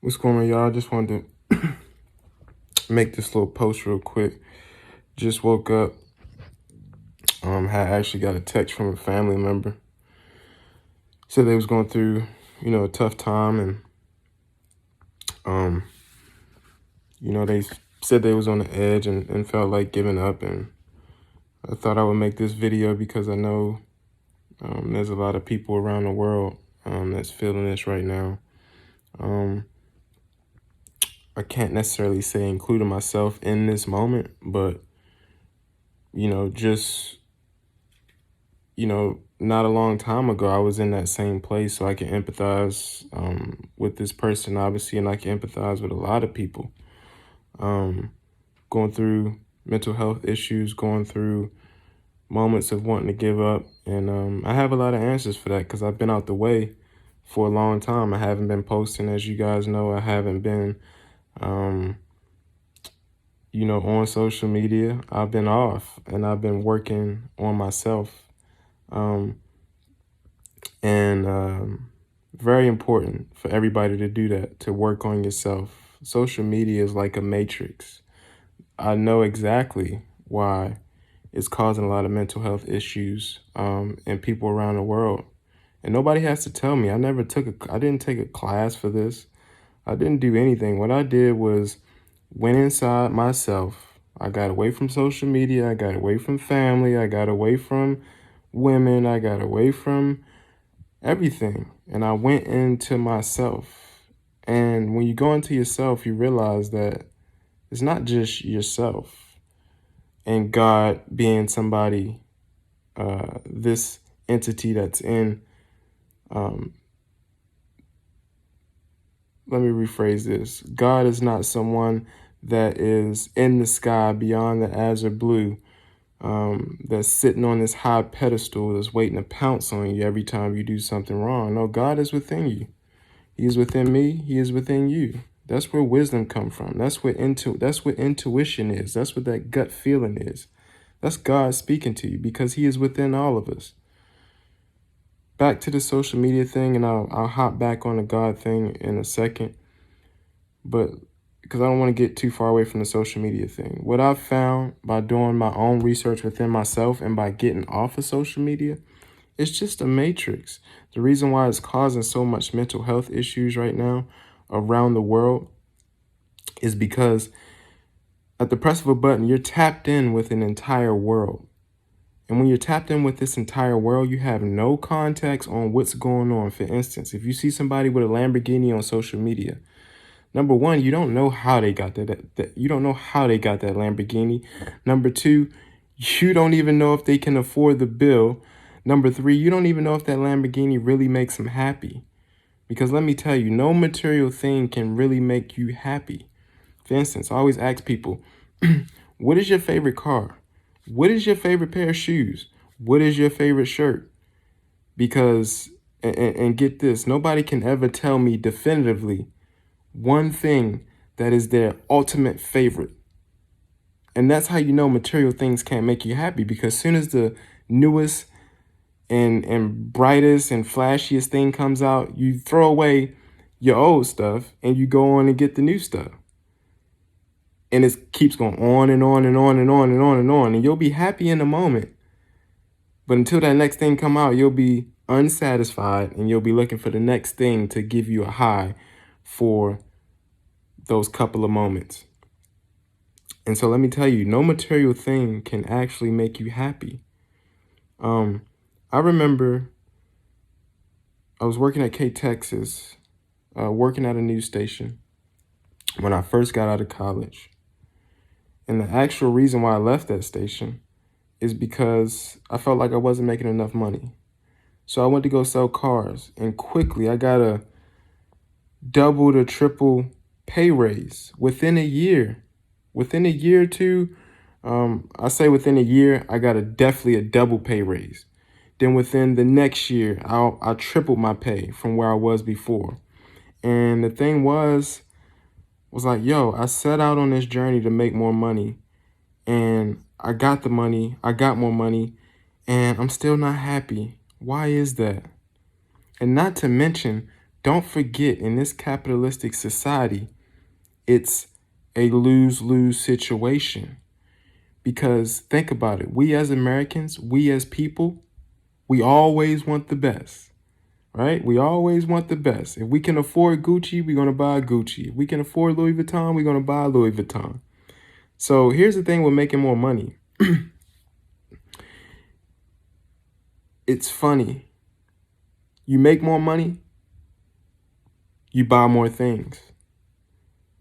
What's going on, y'all? I just wanted to make this little post real quick. Just woke up. Had actually got a text from a family member. Said they was going through, a tough time, and they said they was on the edge and felt like giving up. And I thought I would make this video because I know there's a lot of people around the world that's feeling this right now. I can't necessarily say including myself in this moment, but just not a long time ago, I was in that same place, so I can empathize with this person, obviously, and I can empathize with a lot of people going through mental health issues, going through moments of wanting to give up. And I have a lot of answers for that because I've been out the way for a long time. I haven't been posting, as you guys know. I haven't been, on social media. I've been off, and I've been working on myself. Very important for everybody to do that, to work on yourself. Social media is like a matrix. I know exactly why it's causing a lot of mental health issues in people around the world. And nobody has to tell me. I didn't take a class for this. I didn't do anything. What I did was went inside myself. I got away from social media. I got away from family. I got away from women. I got away from everything. And I went into myself. And when you go into yourself, you realize that it's not just yourself and God being somebody, this entity that's in, let me rephrase this. God is not someone that is in the sky beyond the azure blue, that's sitting on this high pedestal that's waiting to pounce on you every time you do something wrong. No, God is within you. He is within me. He is within you. That's where wisdom comes from. That's what intuition is. That's what that gut feeling is. That's God speaking to you because he is within all of us. Back to the social media thing, and I'll hop back on the God thing in a second. But because I don't want to get too far away from the social media thing. What I've found by doing my own research within myself and by getting off of social media, it's just a matrix. The reason why it's causing so much mental health issues right now around the world is because at the press of a button, you're tapped in with an entire world. And when you're tapped in with this entire world, you have no context on what's going on. For instance, if you see somebody with a Lamborghini on social media, number one, you don't know how they got that. You don't know how they got that Lamborghini. Number two, you don't even know if they can afford the bill. Number three, you don't even know if that Lamborghini really makes them happy. Because let me tell you, no material thing can really make you happy. For instance, I always ask people, what is your favorite car? What is your favorite pair of shoes? What is your favorite shirt? Because, and get this, nobody can ever tell me definitively one thing that is their ultimate favorite. And that's how you know material things can't make you happy, because as soon as the newest and brightest and flashiest thing comes out, you throw away your old stuff and you go on and get the new stuff. And it keeps going on and on and on and on and on and on. And you'll be happy in the moment. But until that next thing come out, you'll be unsatisfied and you'll be looking for the next thing to give you a high for those couple of moments. And so let me tell you, no material thing can actually make you happy. I remember I was working at K-Texas, working at a news station when I first got out of college. And the actual reason why I left that station is because I felt like I wasn't making enough money. So I went to go sell cars, and quickly I got a double to triple pay raise within a year. Within a year or two, I say within a year, I got definitely a double pay raise. Then within the next year, I tripled my pay from where I was before. And the thing was like, yo, I set out on this journey to make more money, and I got the money, I got more money, and I'm still not happy. Why is that? And not to mention, Don't forget, in this capitalistic society, it's a lose-lose situation. Because think about it. We as Americans, we as people, we always want the best, right? We always want the best. If we can afford Gucci, we're going to buy Gucci. If we can afford Louis Vuitton, we're going to buy Louis Vuitton. So here's the thing with making more money. It's funny. You make more money, you buy more things.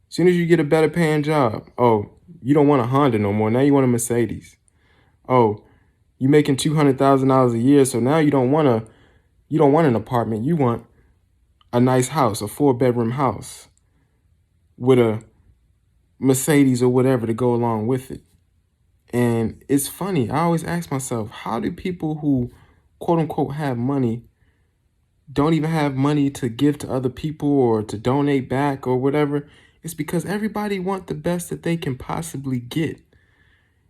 As soon as you get a better paying job, oh, you don't want a Honda no more. Now you want a Mercedes. Oh, you making $200,000 a year, so now you don't want an apartment. You want a nice house, a 4-bedroom house with a Mercedes or whatever to go along with it. And it's funny. I always ask myself, how do people who quote unquote have money don't even have money to give to other people or to donate back or whatever? It's because everybody wants the best that they can possibly get.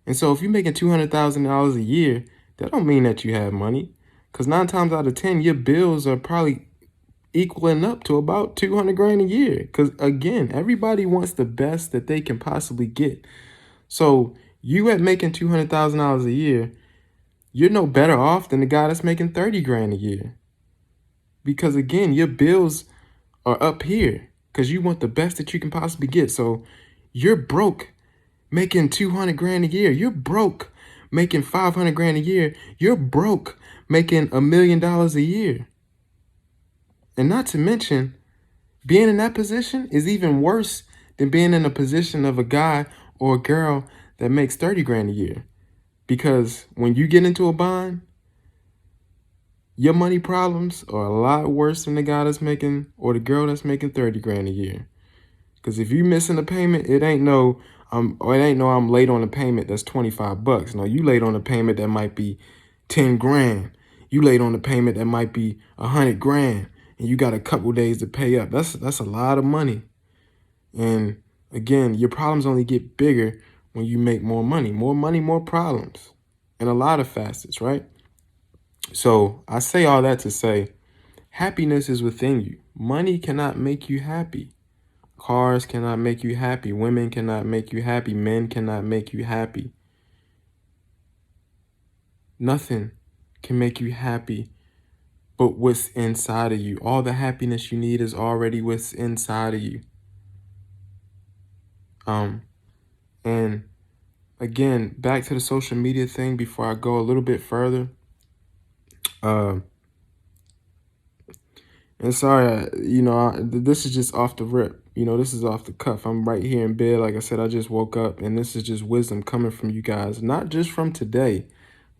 And so if you're making $200,000 a year, that don't mean that you have money. Because 9 times out of 10, your bills are probably equaling up to about 200 grand a year. Because again, everybody wants the best that they can possibly get. So you at making $200,000 a year, you're no better off than the guy that's making 30 grand a year. Because again, your bills are up here because you want the best that you can possibly get. So you're broke making 200 grand a year. You're broke making 500 grand a year. You're broke making $1 million a year. And not to mention, being in that position is even worse than being in a position of a guy or a girl that makes 30 grand a year. Because when you get into a bind, your money problems are a lot worse than the guy that's making or the girl that's making 30 grand a year. Because if you missing a payment, it ain't no I'm late on a payment that's $25. No, you late on a payment that might be 10 grand. You late on a payment that might be 100 grand, and you got a couple days to pay up. That's a lot of money. And again, your problems only get bigger when you make more money. More money, more problems. In a lot of facets, right? So I say all that to say, happiness is within you. Money cannot make you happy. Cars cannot make you happy. Women cannot make you happy. Men cannot make you happy. Nothing can make you happy but what's inside of you. All the happiness you need is already what's inside of you. And again, back to the social media thing before I go a little bit further. And sorry, this is just off the rip. This is off the cuff. I'm right here in bed. Like I said, I just woke up, and this is just wisdom coming from you guys. Not just from today,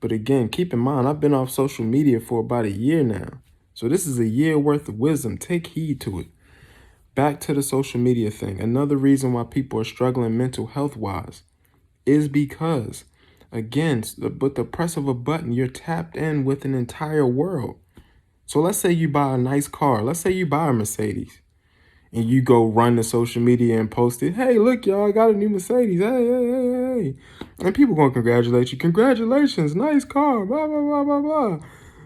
but again, keep in mind, I've been off social media for about a year now. So this is a year worth of wisdom. Take heed to it. Back to the social media thing. Another reason why people are struggling mental health-wise is because, again, with the press of a button, you're tapped in with an entire world. So let's say you buy a nice car. Let's say you buy a Mercedes and you go run to social media and post it. Hey, look, y'all, I got a new Mercedes. Hey. And people going to congratulate you. Congratulations, nice car, blah, blah, blah, blah, blah.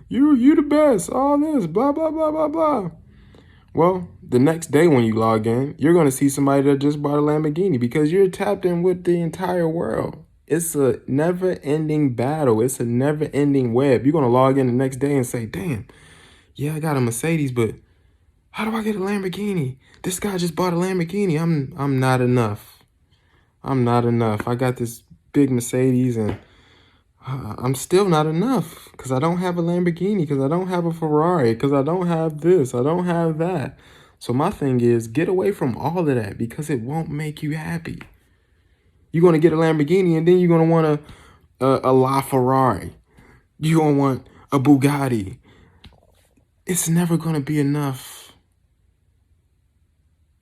You the best, all this, blah, blah, blah, blah, blah. Well, the next day when you log in, you're going to see somebody that just bought a Lamborghini because you're tapped in with the entire world. It's a never-ending battle. It's a never-ending web. You're going to log in the next day and say, damn, yeah, I got a Mercedes, but how do I get a Lamborghini? This guy just bought a Lamborghini. I'm not enough. I'm not enough. I got this big Mercedes and I'm still not enough because I don't have a Lamborghini, because I don't have a Ferrari, because I don't have this, I don't have that. So my thing is, get away from all of that because it won't make you happy. You're going to get a Lamborghini and then you're going to want a LaFerrari. You're going to want a Bugatti. It's never going to be enough.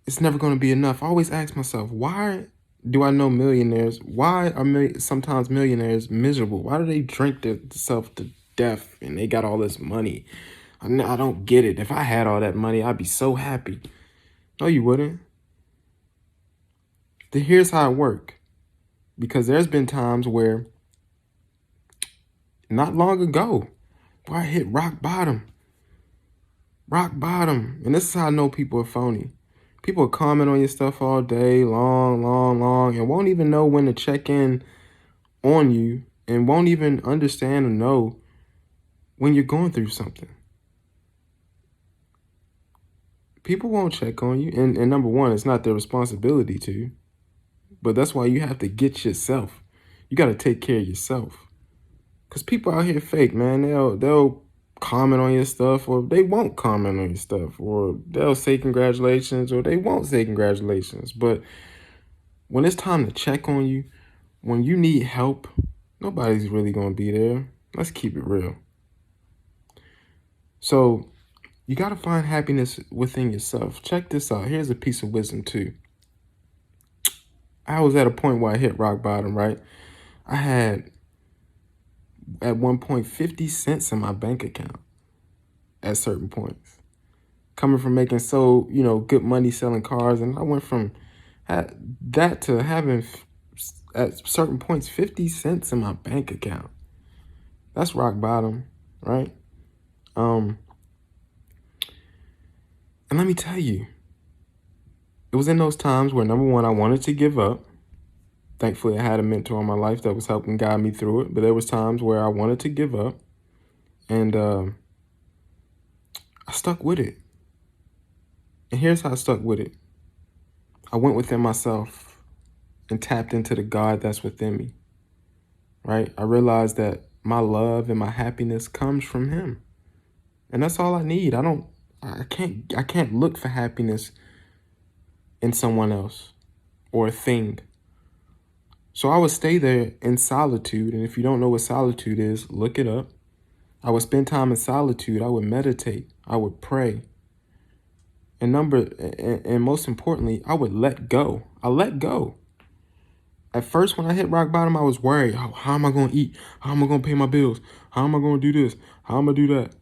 It's never going to be enough. I always ask myself, why do I know millionaires? Why are sometimes millionaires miserable? Why do they drink themselves to death and they got all this money? I don't get it. If I had all that money, I'd be so happy. No, you wouldn't. Here's how it works. Because there's been times where, not long ago, where I hit rock bottom. Rock bottom. And this is how I know people are phony. People comment on your stuff all day, long, and won't even know when to check in on you and won't even understand or know when you're going through something. People won't check on you. And number one, it's not their responsibility to. But that's why you have to get yourself. You got to take care of yourself. Because people out here fake, man. They'll comment on your stuff, or they won't comment on your stuff, or they'll say congratulations, or they won't say congratulations. But when it's time to check on you, when you need help, nobody's really going to be there. Let's keep it real. So you got to find happiness within yourself. Check this out. Here's a piece of wisdom too. I was at a point where I hit rock bottom, right? I had, at one point, 50 cents in my bank account at certain points. Coming from making good money selling cars, and I went from that to having, at certain points, 50 cents in my bank account. That's rock bottom, right? And let me tell you, it was in those times where, number one, I wanted to give up. Thankfully, I had a mentor in my life that was helping guide me through it. But there was times where I wanted to give up, and I stuck with it. And here's how I stuck with it. I went within myself and tapped into the God that's within me, right? I realized that my love and my happiness comes from him. And that's all I need. I can't look for happiness in someone else or a thing. So I would stay there in solitude. And if you don't know what solitude is, look it up. I would spend time in solitude. I would meditate. I would pray. And most importantly, I would let go. I let go. At first, when I hit rock bottom, I was worried. How am I going to eat? How am I going to pay my bills? How am I going to do this? How am I going to do that?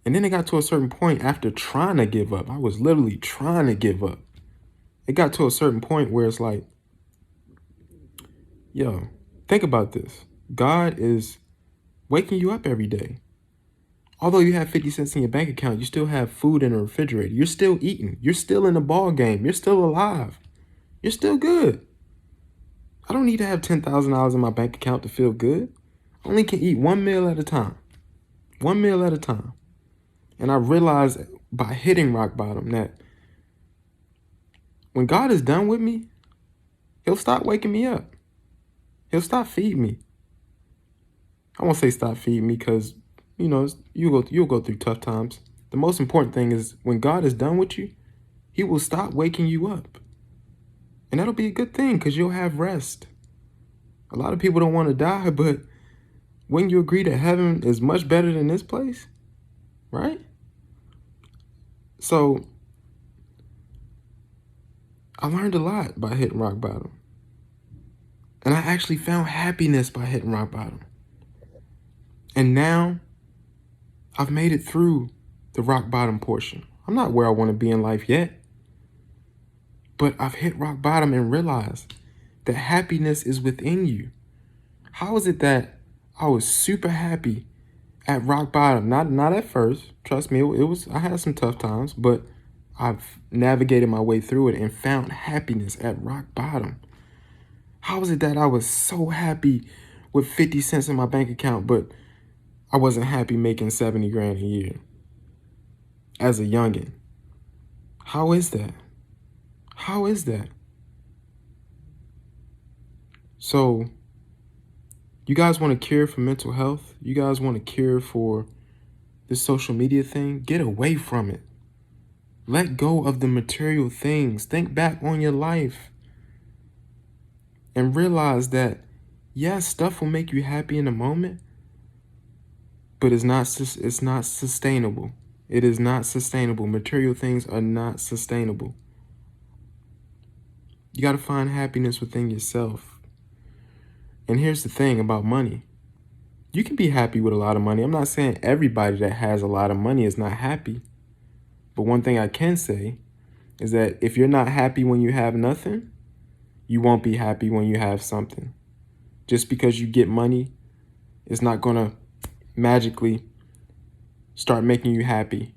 And then it got to a certain point after trying to give up. I was literally trying to give up. It got to a certain point where it's like, yo, think about this. God is waking you up every day. Although you have 50 cents in your bank account, you still have food in the refrigerator. You're still eating. You're still in the ball game. You're still alive. You're still good. I don't need to have $10,000 in my bank account to feel good. I only can eat one meal at a time. One meal at a time. And I realized by hitting rock bottom that when God is done with me, he'll stop waking me up. He'll stop feeding me. I won't say stop feeding me because, you'll go through tough times. The most important thing is when God is done with you, he will stop waking you up. And that'll be a good thing because you'll have rest. A lot of people don't want to die, but wouldn't you agree that heaven is much better than this place? Right? So I learned a lot by hitting rock bottom. And I actually found happiness by hitting rock bottom. And now I've made it through the rock bottom portion. I'm not where I want to be in life yet. But I've hit rock bottom and realized that happiness is within you. How is it that I was super happy at rock bottom? Not at first. Trust me, I had some tough times, but I've navigated my way through it and found happiness at rock bottom. How is it that I was so happy with 50 cents in my bank account, but I wasn't happy making 70 grand a year as a youngin'? How is that? How is that? So, you guys want a cure for mental health? You guys want a cure for this social media thing? Get away from it. Let go of the material things. Think back on your life. And realize that, yes, stuff will make you happy in a moment, but it's not sustainable. It is not sustainable. Material things are not sustainable. You got to find happiness within yourself. And here's the thing about money. You can be happy with a lot of money. I'm not saying everybody that has a lot of money is not happy. But one thing I can say is that if you're not happy when you have nothing, you won't be happy when you have something. Just because you get money, it's not going to magically start making you happy.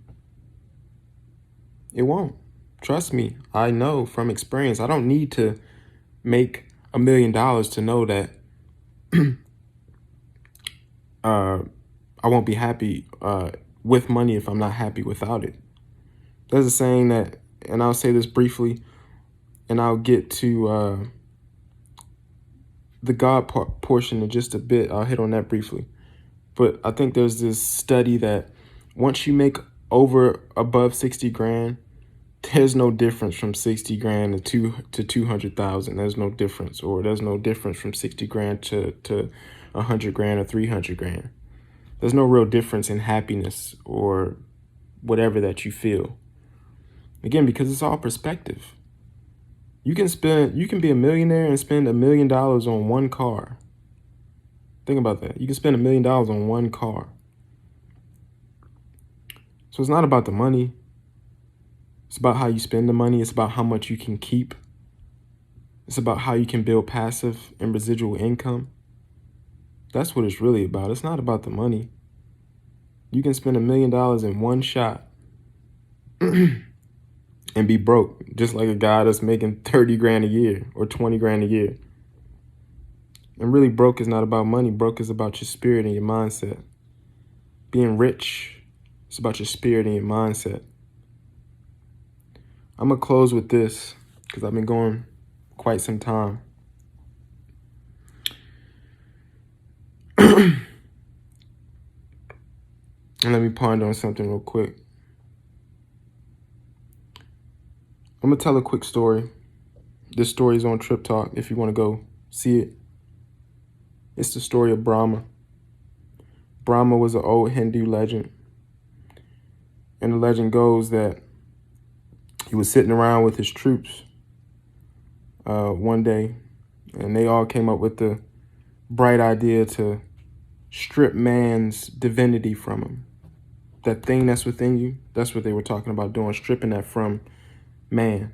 It won't. Trust me. I know from experience. I don't need to make $1 million to know that I won't be happy with money if I'm not happy without it. There's a saying that, and I'll say this briefly, and I'll get to the God portion in just a bit. I'll hit on that briefly. But I think there's this study that once you make above 60 grand, there's no difference from 60 grand to 200,000. There's no difference, or there's no difference from 60 grand to 100 grand or 300 grand. There's no real difference in happiness or whatever that you feel. Again, because it's all perspective. You can be a millionaire and spend $1 million on one car. Think about that. You can spend $1 million on one car. So it's not about the money. It's about how you spend the money. It's about how much you can keep. It's about how you can build passive and residual income. That's what it's really about. It's not about the money. You can spend $1 million in one shot and be broke, just like a guy that's making 30 grand a year or 20 grand a year. And really, broke is not about money. Broke is about your spirit and your mindset. Being rich is about your spirit and your mindset. I'm going to close with this because I've been going quite some time. And let me ponder on something real quick. I'm going to tell a quick story. This story is on Trip Talk if you want to go see it. It's the story of Brahma. Brahma was an old Hindu legend. And the legend goes that he was sitting around with his troops one day, and they all came up with the bright idea to strip man's divinity from him. That thing that's within you, that's what they were talking about doing, stripping that from man.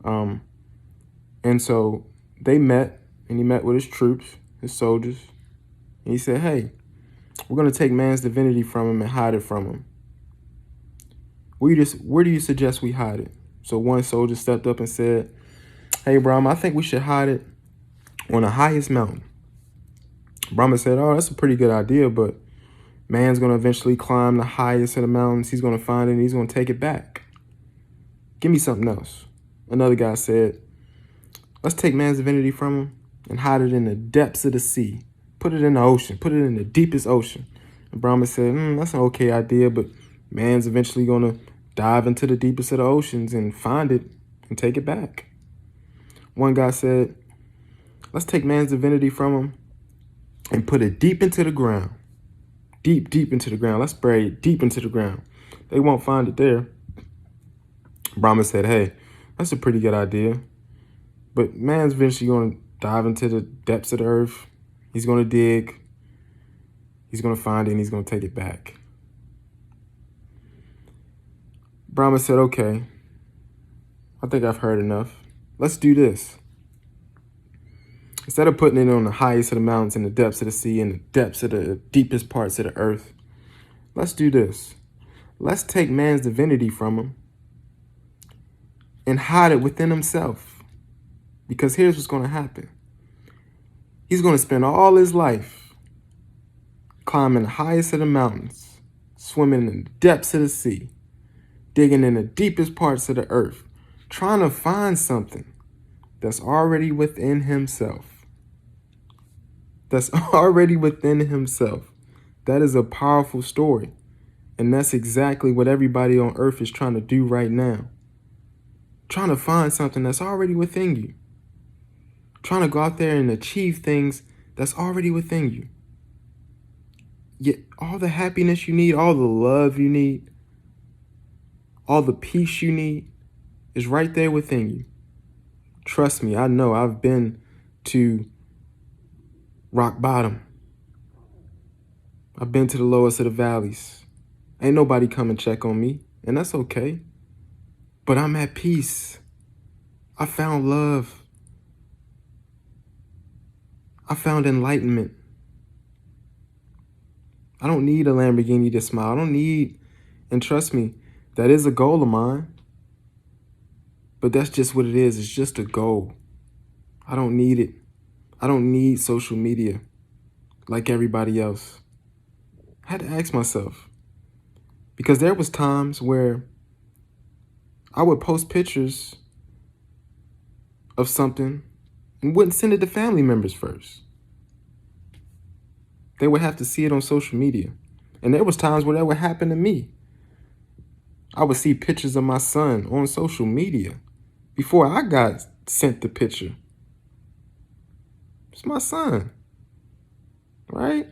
And so they met, and he met with his troops, his soldiers, and he said, hey, we're going to take man's divinity from him and hide it from him. Where do you suggest we hide it? So one soldier stepped up and said, hey, Brahma, I think we should hide it on the highest mountain. Brahma said, oh, that's a pretty good idea, but man's going to eventually climb the highest of the mountains. He's going to find it, and he's going to take it back. Give me something else. Another guy said, let's take man's divinity from him and hide it in the depths of the sea. Put it in the ocean. Put it in the deepest ocean. And Brahma said, that's an okay idea, but man's eventually going to dive into the deepest of the oceans and find it and take it back. One guy said, let's take man's divinity from him and put it deep into the ground. Deep, deep into the ground. Let's bury it deep into the ground. They won't find it there. Brahma said, hey, that's a pretty good idea. But man's eventually going to dive into the depths of the earth. He's going to dig. He's going to find it, and he's going to take it back. Brahma said, okay, I think I've heard enough. Let's do this. Instead of putting it on the highest of the mountains, in the depths of the sea, in the depths of the deepest parts of the earth, let's do this. Let's take man's divinity from him and hide it within himself. Because here's what's going to happen. He's going to spend all his life climbing the highest of the mountains, swimming in the depths of the sea, digging in the deepest parts of the earth, trying to find something that's already within himself. That's already within himself. That is a powerful story. And that's exactly what everybody on earth is trying to do right now. Trying to find something that's already within you. Trying to go out there and achieve things that's already within you. Yet all the happiness you need, all the love you need, all the peace you need is right there within you. Trust me, I know. I've been to rock bottom. I've been to the lowest of the valleys. Ain't nobody come and check on me, and that's okay. But I'm at peace. I found love. I found enlightenment. I don't need a Lamborghini to smile. I don't need, and trust me, that is a goal of mine. But that's just what it is. It's just a goal. I don't need it. I don't need social media like everybody else. I had to ask myself, because there was times where I would post pictures of something and wouldn't send it to family members first. They would have to see it on social media. And there was times where that would happen to me. I would see pictures of my son on social media before I got sent the picture. It's my son, right?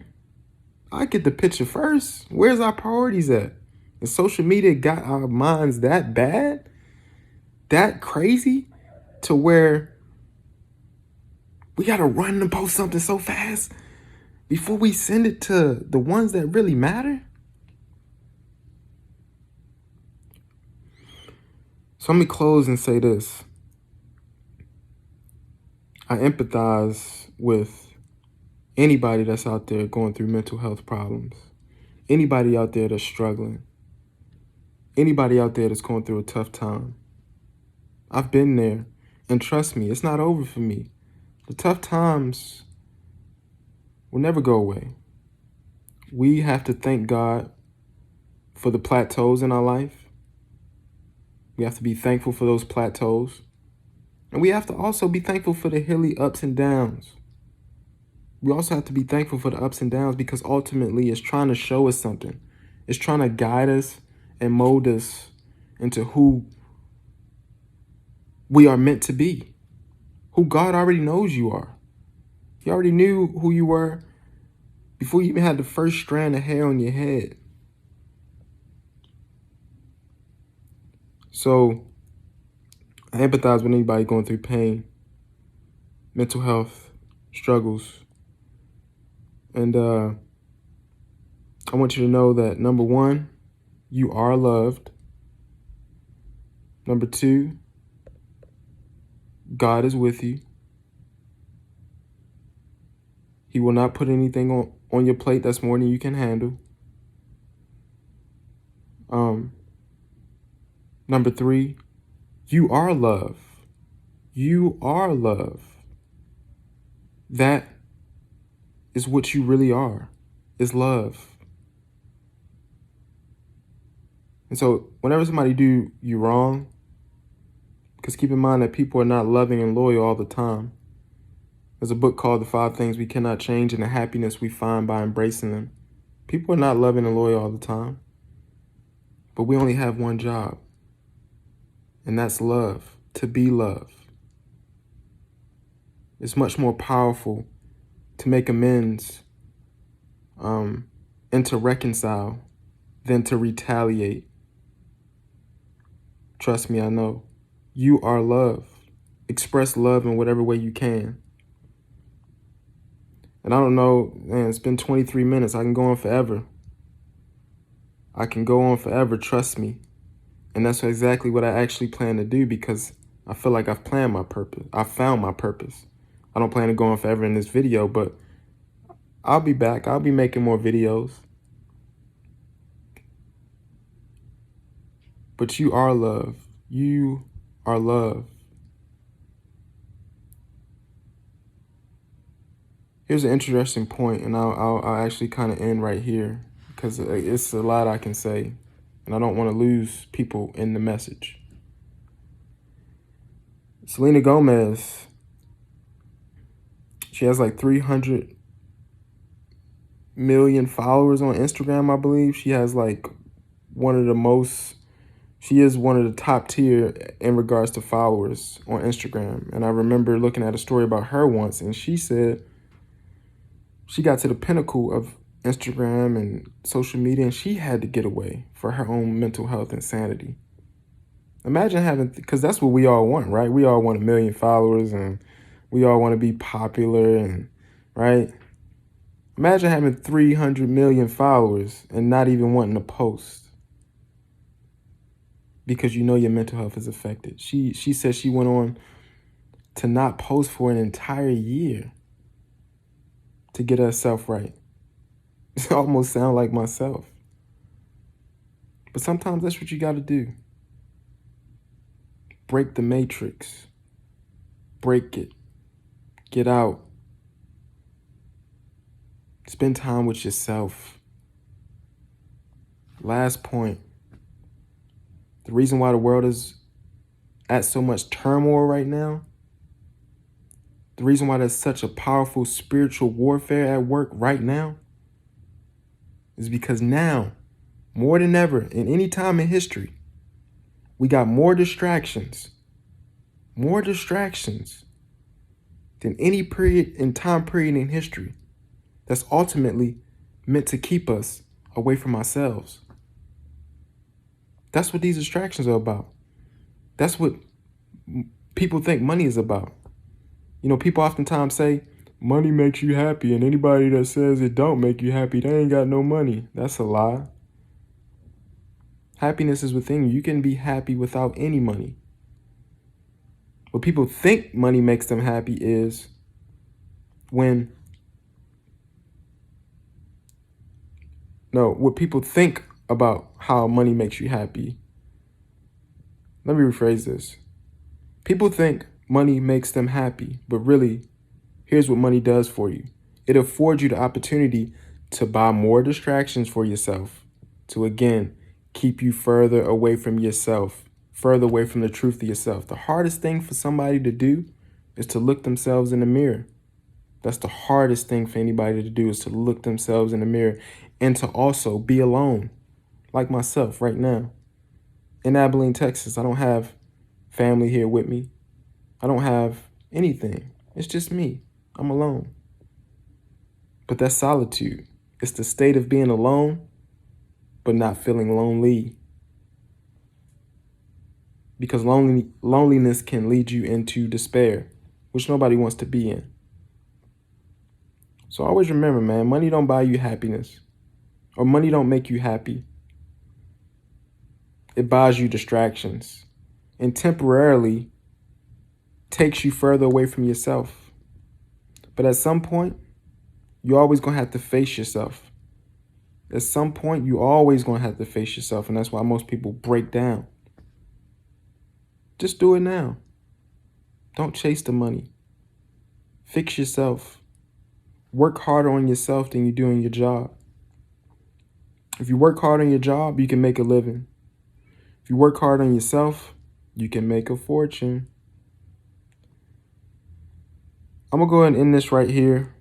I get the picture first. Where's our priorities at? And social media got our minds that bad, that crazy, to where we got to run and post something so fast before we send it to the ones that really matter. So let me close and say this. I empathize with anybody that's out there going through mental health problems, anybody out there that's struggling, anybody out there that's going through a tough time. I've been there, and trust me, it's not over for me. The tough times will never go away. We have to thank God for the plateaus in our life. We have to be thankful for those plateaus. And we have to also be thankful for the hilly ups and downs. We also have to be thankful for the ups and downs, because ultimately it's trying to show us something. It's trying to guide us and mold us into who we are meant to be, who God already knows you are. He already knew who you were before you even had the first strand of hair on your head. So I empathize with anybody going through pain, mental health struggles. And I want you to know that, number one, you are loved. Number two, God is with you. He will not put anything on your plate that's more than you can handle. Number three, you are love. You are love. That is what you really are, is love. And so whenever somebody do you wrong, because keep in mind that people are not loving and loyal all the time. There's a book called The 5 Things We Cannot Change and the Happiness We Find by Embracing Them. People are not loving and loyal all the time. But we only have one job. And that's love, to be love. It's much more powerful to make amends and to reconcile than to retaliate. Trust me, I know. You are love. Express love in whatever way you can. And I don't know, man, it's been 23 minutes. I can go on forever. I can go on forever, trust me. And that's exactly what I actually plan to do, because I feel like I've planned my purpose. I found my purpose. I don't plan to go on forever in this video, but I'll be back. I'll be making more videos. But you are love. You are love. Here's an interesting point, and I'll actually kind of end right here, because it's a lot I can say, and I don't want to lose people in the message. Selena Gomez, she has like 300 million followers on Instagram, I believe. She has like she is one of the top tier in regards to followers on Instagram. And I remember looking at a story about her once, and she said she got to the pinnacle of Instagram and social media, and she had to get away for her own mental health and sanity. Imagine having, because that's what we all want, right? We all want 1 million followers, and we all want to be popular, and right? Imagine having 300 million followers and not even wanting to post because you know your mental health is affected. She said she went on to not post for an entire year to get herself right. It almost sound like myself. But sometimes that's what you got to do. Break the matrix. Break it. Get out. Spend time with yourself. Last point. The reason why the world is at so much turmoil right now, the reason why there's such a powerful spiritual warfare at work right now, is because now, more than ever, in any time in history, we got more distractions than any time period in history that's ultimately meant to keep us away from ourselves. That's what these distractions are about. That's what people think money is about. You know, people oftentimes say, money makes you happy, and anybody that says it don't make you happy, they ain't got no money. That's a lie. Happiness is within you. You can be happy without any money. What people think money makes them happy is what people think about how money makes you happy. Let me rephrase this. People think money makes them happy, but really, here's what money does for you. It affords you the opportunity to buy more distractions for yourself, to again, keep you further away from yourself, further away from the truth of yourself. The hardest thing for somebody to do is to look themselves in the mirror. That's the hardest thing for anybody to do, is to look themselves in the mirror and to also be alone, like myself right now. In Abilene, Texas, I don't have family here with me. I don't have anything. It's just me. I'm alone. But that's solitude. It's the state of being alone, but not feeling lonely. Because loneliness can lead you into despair, which nobody wants to be in. So always remember, man, money don't buy you happiness, or money don't make you happy. It buys you distractions and temporarily takes you further away from yourself. But at some point, you're always going to have to face yourself. At some point, you always going to have to face yourself, and that's why most people break down. Just do it now. Don't chase the money. Fix yourself. Work harder on yourself than you do on your job. If you work hard on your job, you can make a living. If you work hard on yourself, you can make a fortune. I'm going to go ahead and end this right here.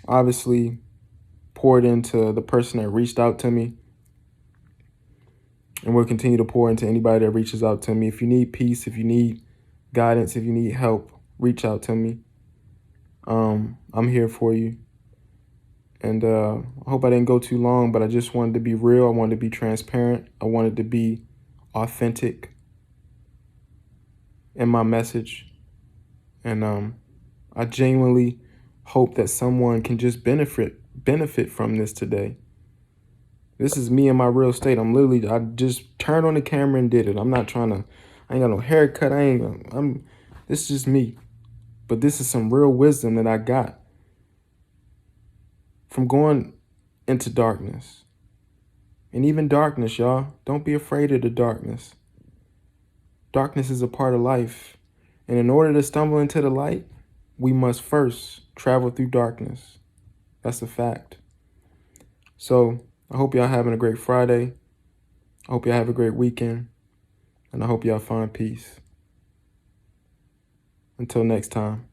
Obviously, pour it into the person that reached out to me. And we'll continue to pour into anybody that reaches out to me. If you need peace, if you need guidance, if you need help, reach out to me. I'm here for you. And I hope I didn't go too long, but I just wanted to be real. I wanted to be transparent. I wanted to be authentic in my message. And I genuinely hope that someone can just benefit from this today. This is me in my real state. I just turned on the camera and did it. I ain't got no haircut. This is just me. But this is some real wisdom that I got from going into darkness. And even darkness, y'all, don't be afraid of the darkness. Darkness is a part of life. And in order to stumble into the light, we must first travel through darkness. That's a fact. So I hope y'all having a great Friday. I hope y'all have a great weekend. And I hope y'all find peace. Until next time.